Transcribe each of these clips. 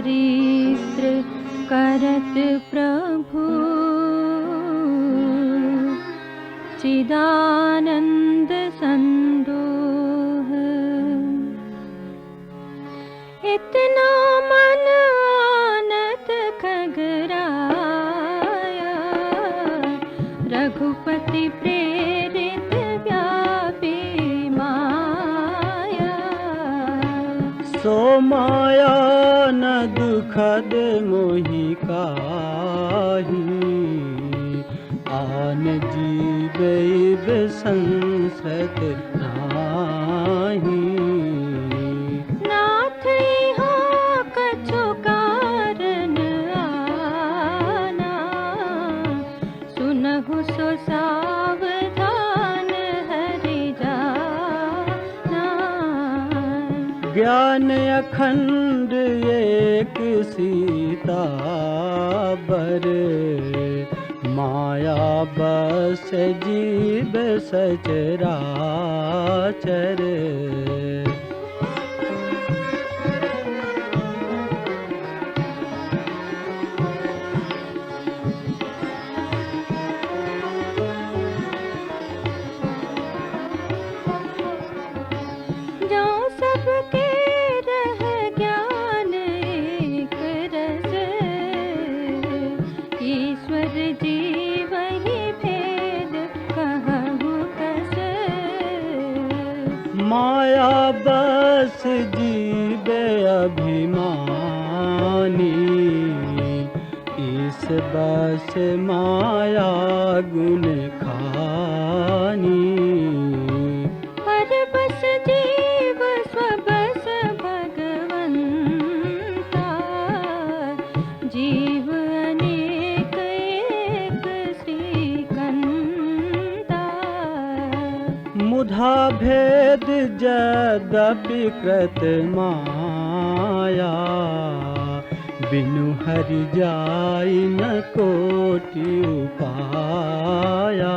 चरित्र करत प्रभु चिदानंद संदोह। इतना मन आनत खगराया, रघुपति प्रेरित व्यापी माया। सो माया न दुखद मोहि काहि, आन जीवैब संसत नाही। नाथ यहाँ कछु कारण आना, सुनहु सो सावधान हरि जाना। ज्ञान अखंड एक सीता बर, माया बस जीव सचराचर। जो सबके रह ज्ञान एक रस, ईश्वर जीव ही भेद कहु कस। माया बस जीव अभिमानी, इस बस माया गुण खानी। पर बस जीव स्वबस भगवंता, जीव अनेक एक श्रीकंता। मुधा भेद यद्यपि कृत माया, बिनु हरि जाई न कोटि उपाया।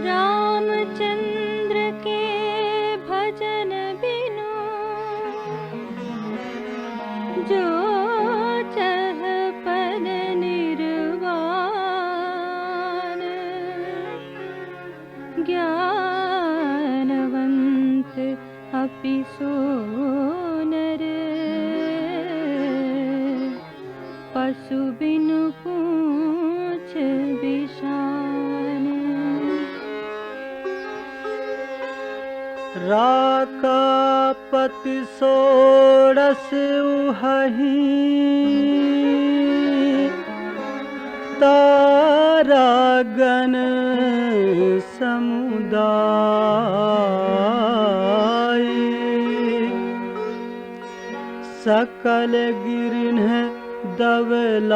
रामचंद्र के भजन बिनु, जो चह पद निर्वाण। ज्ञानवंत अपि सो नर, पशु बिनु पूछ बिशान। राकापति सोरस उहहि, तारागण समुदाय। सकल गिरिन्ह दवलाइय,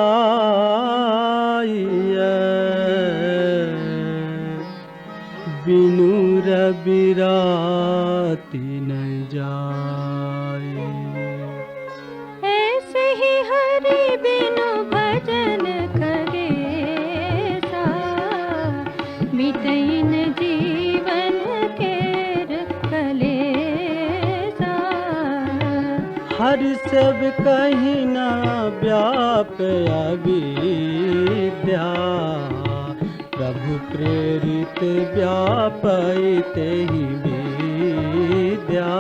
बिनु रवि राति न जाए। ऐसे ही हरि बिनु भजन खगेसा, मिटई न जीवन केर कलेसा। हर सब कहीं न व्याप अविद्या, प्रभु प्रेरित व्यापैते ही विद्या।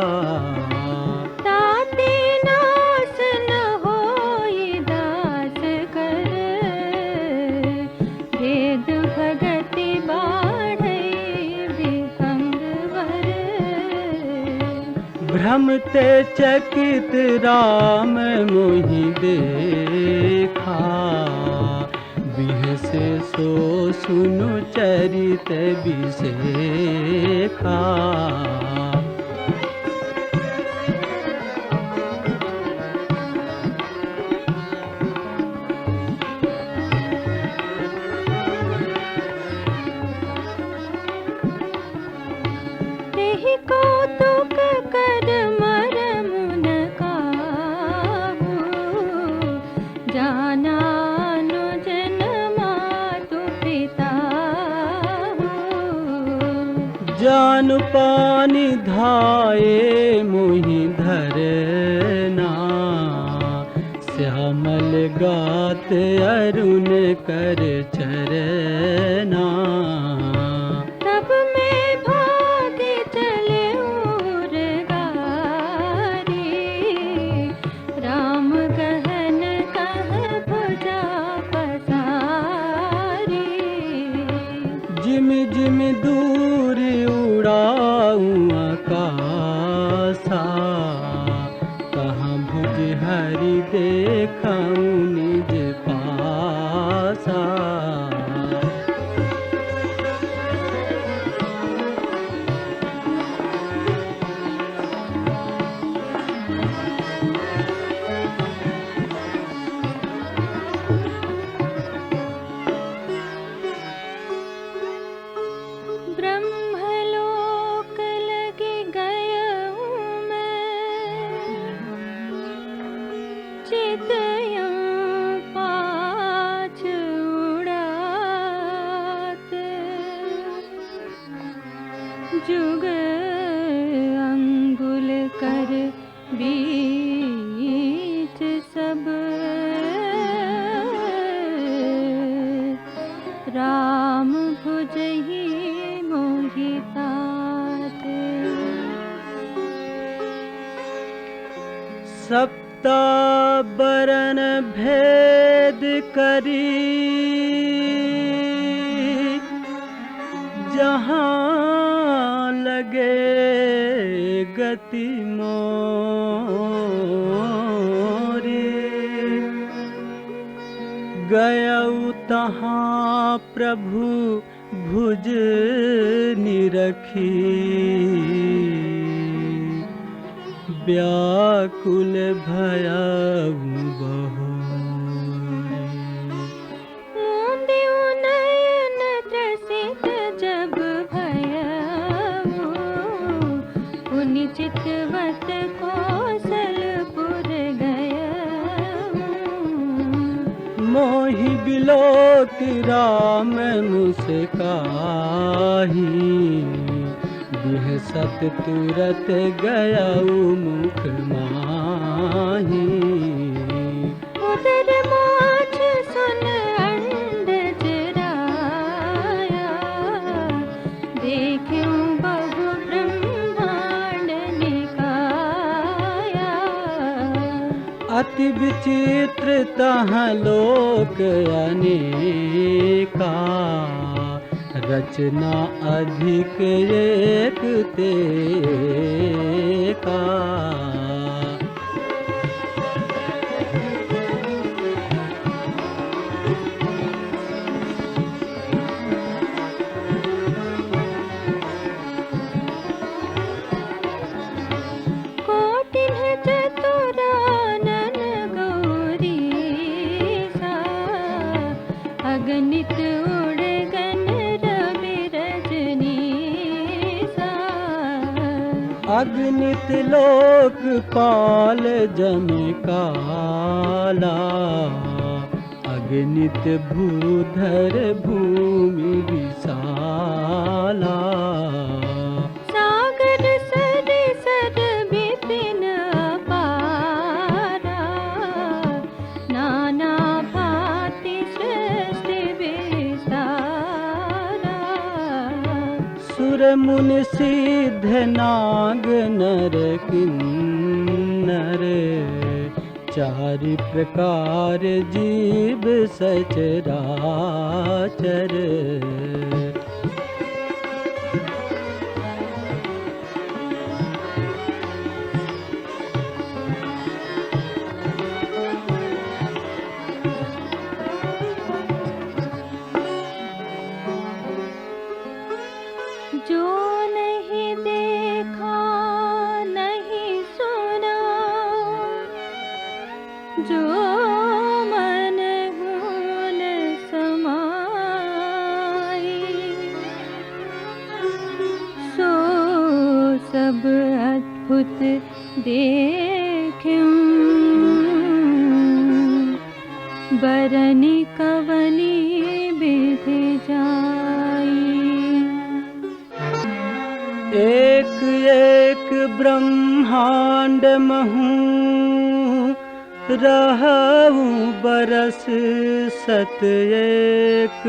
ताते नास न होई दास कर, भेद भगति बाढ़ई विहंग वर। भ्रमते चकित राम मोहि देखा, बिहसे सो सुनु चरित बिसेखा। तेहि कौतुक कर मरमु पानी धाये मोहि धरना, श्यामल गात अरुण कर चरना। तब मैं भागे चले उर गारी, राम गहन कह भुजा पसारी। जिम जिम दूर उड़ाऊं आकाशा, कहाँ भुज हरि देखाऊं निज पासा। ब्रह्मलोक लगे गया हूँ मैं, चितया पाछ उड़ात। जुग अंगुल कर बीच सब, राम भुजहि मोहितात। सप्ता बरन भेद करी, जहाँ लगे गति मोरी। गयऊ तहाँ प्रभु भुज निरखी, व्याकुल भयऊ बहुरी। मूंदे नयन त्रसित जब भयऊ, पुनि चितवत कौशलपुर गयऊ। मोहि बिलोक राम मुस्काही, बिहसत तुरत गयऊ मुख माही। उदर माछ सुन अंडज राया, देखूं बहु ब्रह्मांड निकाया। अति विचित्र तहाँ लोक अनेका, रचना अधिक एक ते का। कोटिन चतुरानन गौरीसा, अगणित उड़गन रवि रजनीसा। अगणित लोकपाल जन काला, अगणित भूधर भूमि विशाला। सागर सर सर विपिन अपारा, नाना भांति सृष्टि विस्तारा। सुर मुनि सिद्ध नाग नर किन्नर, चारि प्रकार जीव सचराचर। जो नहीं देखा नहीं सुना, जो मन हुन समाई। सो सब अद्भुत देखूं, बरनी कवनी विधि जाई। ब्रह्मांड महूँ रहूं बरस सत एक।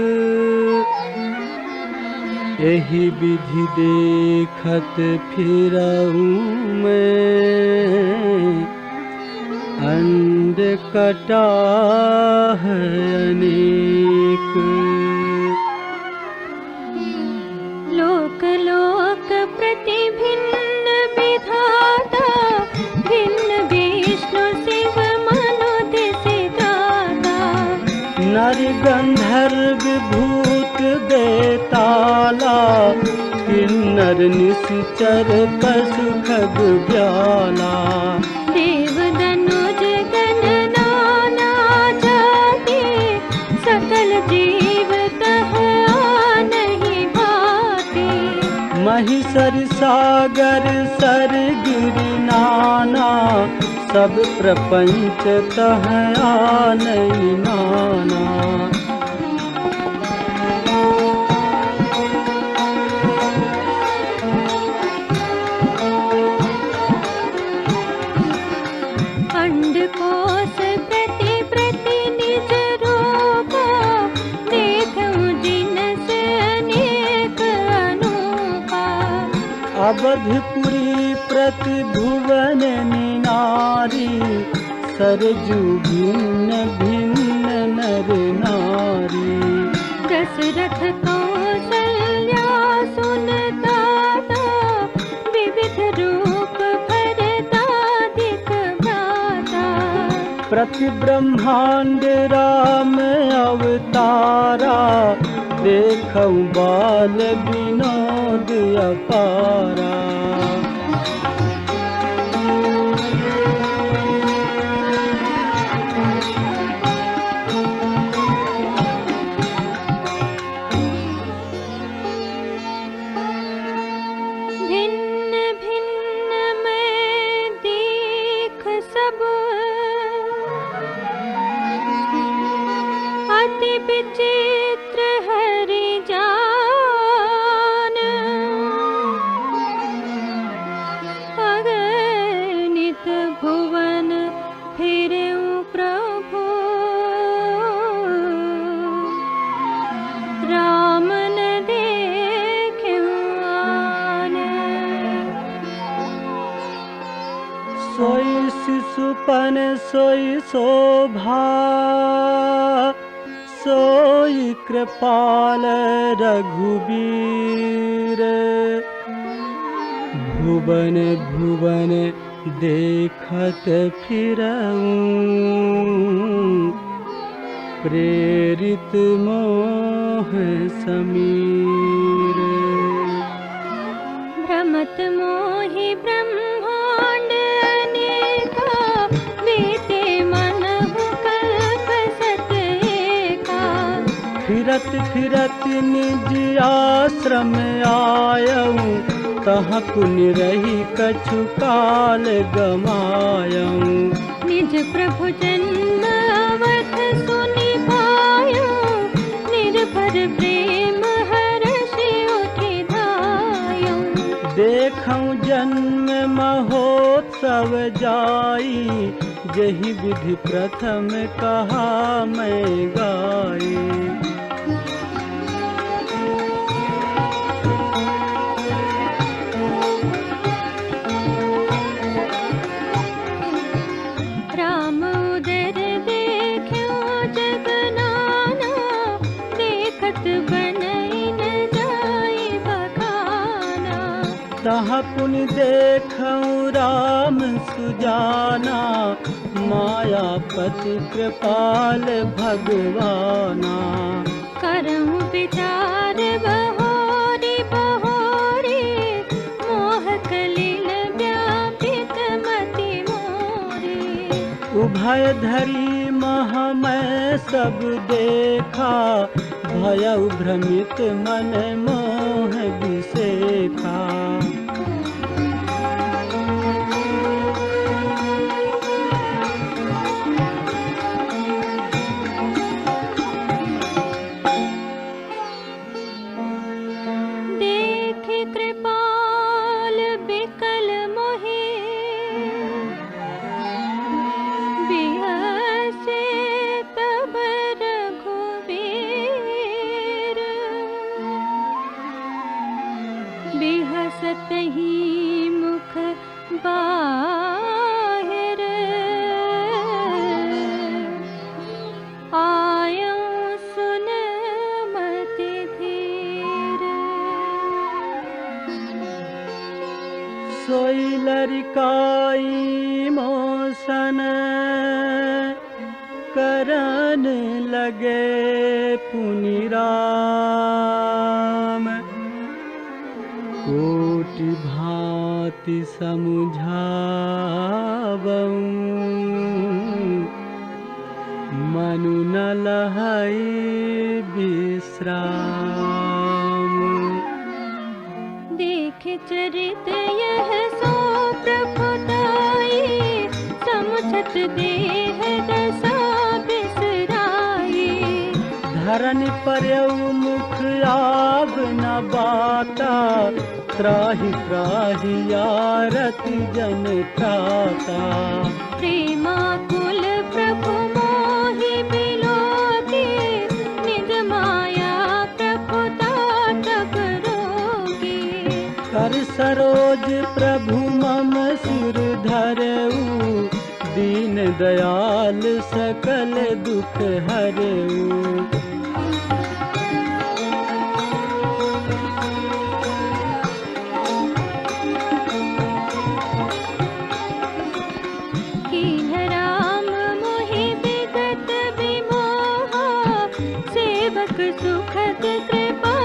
यही विधि देखत फिरऊं मैं, अंड कटा है अनेक। लोक लोक प्रति भिन्न विधाता, भिन्न विष्णु शिव मनुत सिद्धाता। नर गंधर्व भूत बेताला, किन्नर निश्चर पशु खग ब्याला। देव दनुज गण नाना जाति, सकल जीव तह नहीं भाति। महिषर सागर सर गिरि नाना, सब प्रपंच तह नहीं नाना। अंड कोश प्रति प्रति निज रूपा, देखूं जिनस अनेक अनूपा। अवधपुरी प्रति भुवन निनारी, सरजू भिन्न भिन्न नर नारी। दशरथ कौशल्या सुनता, विविध रूप भरता दिख भ्राता। प्रति ब्रह्मांड राम अवतारा, देखऊं बाल विनोद अपारा। भिन्न भिन्न मैं देख सब, अति विचित्र हरि जान। अगणित भुवन फिरऊं प्रभु, राम न देखूं आन। सोई शिशुपन सोई शोभा, सोई कृपाल रघुबीर। भुवन भुवन देखत फिरऊं, प्रेरित मोह समीर। भ्रमत मोहि ब्रह्मांड अनेका, बीते मनहु कल्प सत एका। फिरत फिरत निज आश्रम आयऊं, तहाँ पुण्य रही कछु काल गमायऊं। निज प्रभु जन्म अवध सुनि पायूं, निर्भर प्रेम हर्षि उठि धायूं। देखऊं जन्म महोत्सव जाई, जही विधि प्रथम कहा मैं गाई। राम उदर देखूं जग नाना, देखत बनई न जाई बखाना। तहाँ पुनि देखऊं राम सुजाना, मायापति कृपाल भगवाना। करऊं विचार बहोरी बहोरी, मोह कलिल व्यापित मति मोरी। उभय धरी मह मैं सब देखा, भयउ भ्रमित मन मोह विसेखा। देख कृपाल बिकल मोहि, द्वारिकाई मोसन करन लगे पुनि राम। कोटि भांति समुझावऊं मनु न लहई विश्राम। देख चरित यह सो प्रभुताई, समुझत देह दशा बिसराई। धरनि पर्यउ मुख आग न बाता, त्राहि त्राहि आरति जन त्राता। प्रेमाकुल प्रभु मोहि बिलोके, निज माया प्रभुता तब रोगे। कर सरोज प्रभु मम सिर धरऊ, दीन दयाल सकल दुख हरऊ। कीन्ह राम मोहि विगत विमोहा, सेवक सुखद कृपा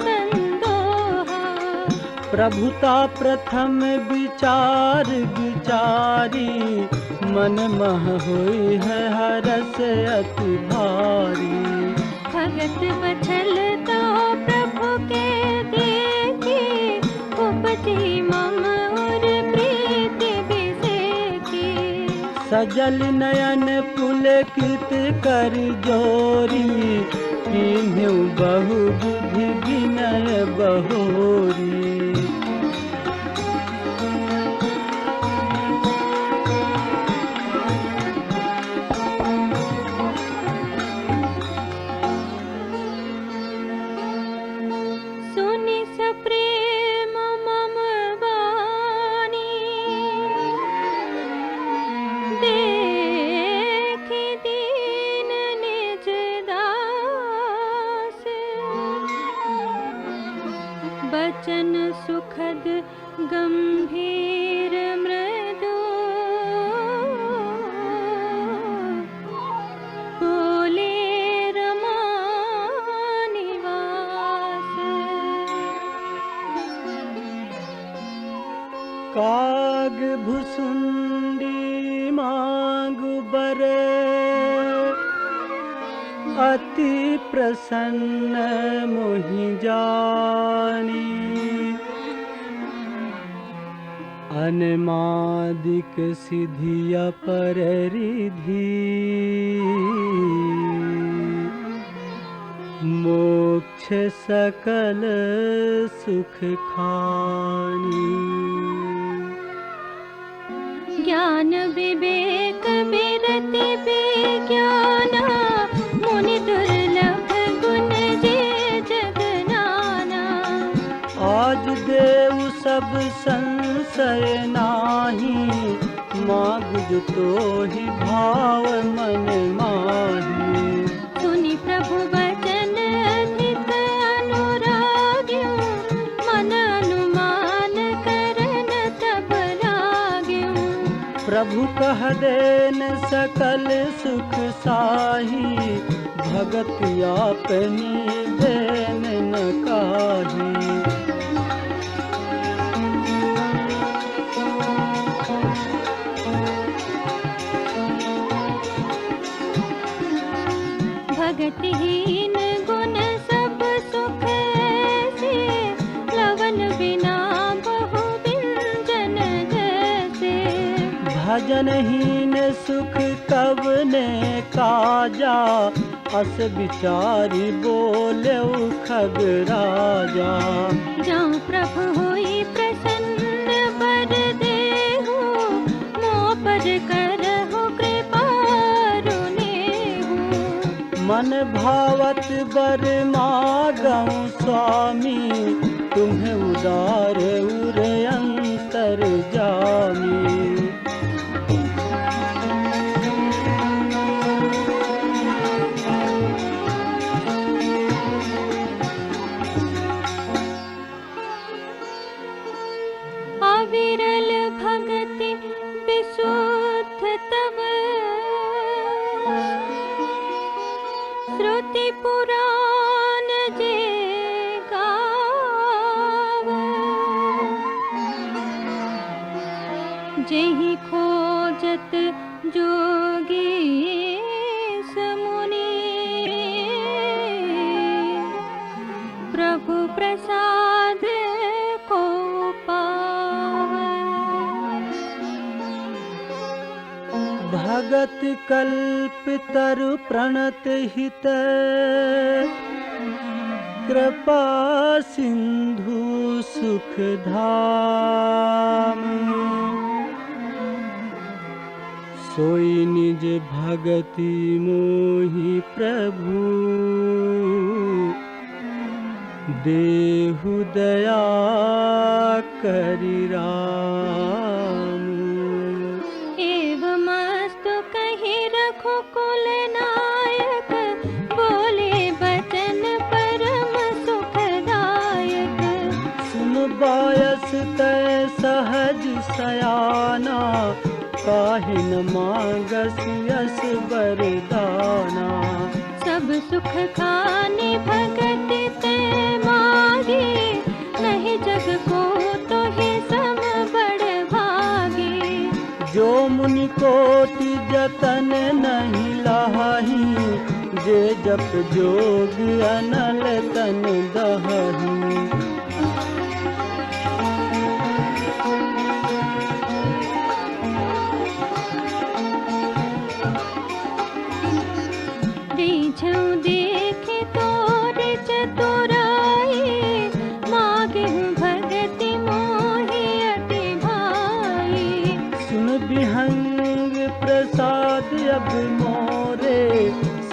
संदोहा। प्रभुता प्रथम विचार विचारी, मन मह होई है हरस अति भारी। भगत बछलता प्रभु के देखी, उपजी मम और प्रीति बिसेकी। सजल नयन पुलकित कर जोरी, कीन्हु बहु बुद्धि विनय बहोरी। सुनि सप्रेम मम वाणी, देखि दीन निज दास। बचन सुखद गंभीर मृदु, बोले रमा निवास। काग भुसुंडी मांगु बर, अति प्रसन्न मोहि जानी। अनमादिक सिद्धि अपर रिधि, मोक्ष सकल सुख खानी। ज्ञान विवेक विरति विज्ञाना, मुनि दुर्लभ गुण जे जग नाना। आज देव सब संशय नाही, मागुज तोहि भाव मन माही। सुनि प्रभु वचन अधिक अनुराग्यं, मन अनुमान करन तब लाग्यं। प्रभु कह देन सकल सुख साही, भगत आपनी देन न काही। भगतिहीन गुण सब सुख ऐसे, लवन बिना बहु व्यंजन जैसे। भजनहीन सुख कवने काजा, अस विचारी बोले खग राजा। जाऊं प्रभु होई प्रसन्न बर देहु, मोह पर करहु कृपा रुनेहु। मन भावत बर मागऊं स्वामी, तुम्हें उदार उर अंतर जामी। अविरल भगत भगत जोगी समुनि, प्रभु प्रसाद को पावै। भगत कल्प तरु प्रणत हित, कृपा सिंधु सुख धाम। सोई निज भगति मोहि प्रभु, देहु दया करि राम। एवमस्तु कहि रघुकुल नायक, बोले बचन परम सुखदायक। सुन बायस तय सहज सयाना, काहि न मांगस यस वरदाना। सब सुख खानि भगति ते मागी, नहीं जग को तो ही सम बड़ भागी। जो मुनि कोटि जतन नहीं लाही, जे जप जोग अनल तन दहही। रीझऊ देखे तोर चतुराई, मांगहु भगति मोहि अति भाई। सुन विहंग प्रसाद अब मोरे,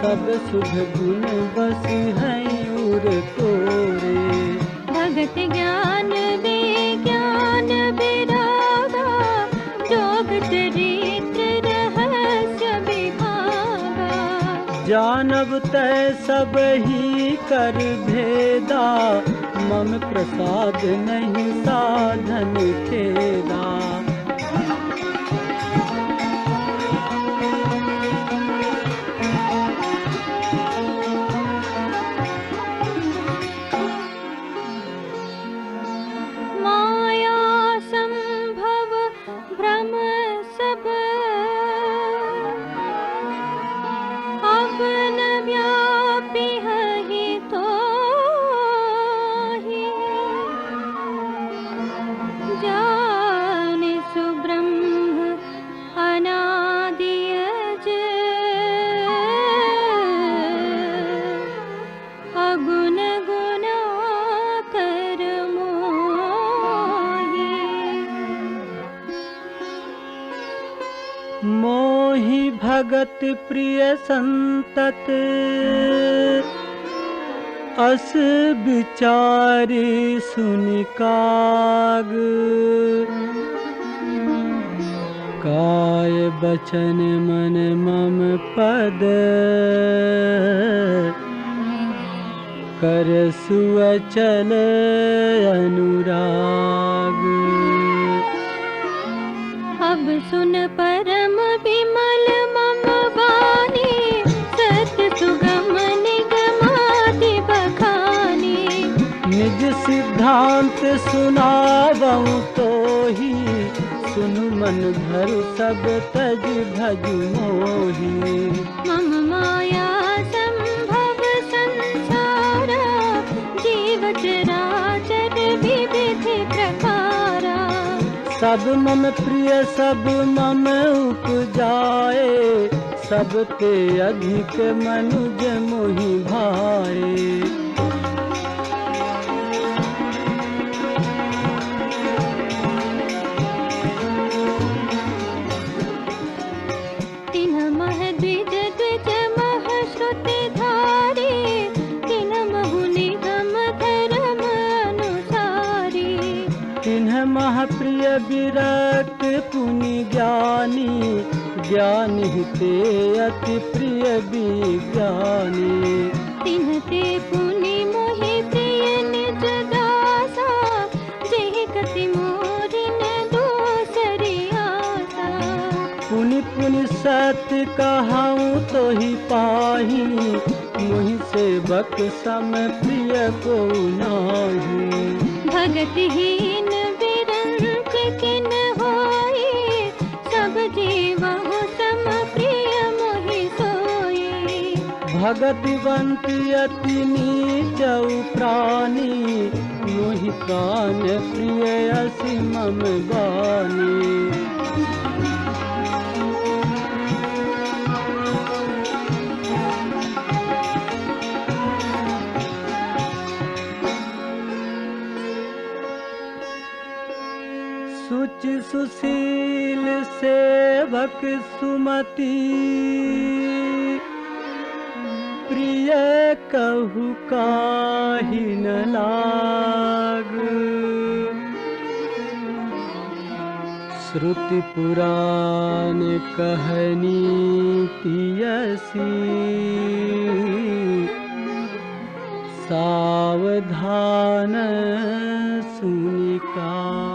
सब शुभ गुण बस हैं उर तोरे। भगत ज्ञान विज्ञान विरागा, जोग चरित्र रहस्य विभागा। जानब तै सब ही कर भेदा, मम प्रसाद नहीं साधन खेदा। माया संभव भ्रम सब, अब न व्यापी हहि तोहि। जाने सुब्रह्म अनादि अज, अगुण गुणाकर मोहि। मोहि भगत प्रिय संतत, अस विचारि सुनि काग। काय बचन मन मम पद, करसु अचल अनुराग। अब सुन परम विमल मम वाणी, सत्य सुगम निगमादि बखानी। निज सिद्धांत सुनावऊँ तोहि, सुनु मन धरु सब तज भजु मोहि। मम माया संभव संसारा, जीव चराचर विविध प्रकारा। सब मम प्रिय सब मम उपजाए, सब ते अधिक मनुज मोहि भाए। तिन्ह मह द्विज द्विज मह श्रुति धारी, तिन्ह महु निगम धर्म अनुसारी। तिन्ह महाप्रिय विरक्त पुनि ज्ञानी, ज्ञानी ते अति प्रिय विज्ञानी। तिन्ह ते पुनि मोहि प्रिय निज दासा, जेहि गति मोरि न दूसरी आसा। पुनि पुनि सत्य कहूँ तोहि पाही, मोहि सेवक सम प्रिय को नाही। भगतिहीन विरंच किन होई, सब जीवा जगतिवंत अति नीचौ प्राणी, मोहि प्राण प्रिय असि मम बानी। सुचि सुशील सेवक सुमति, प्रिय कहु काहि न लाग। श्रुति पुराण कहनी तियसी, सावधान सुनि का।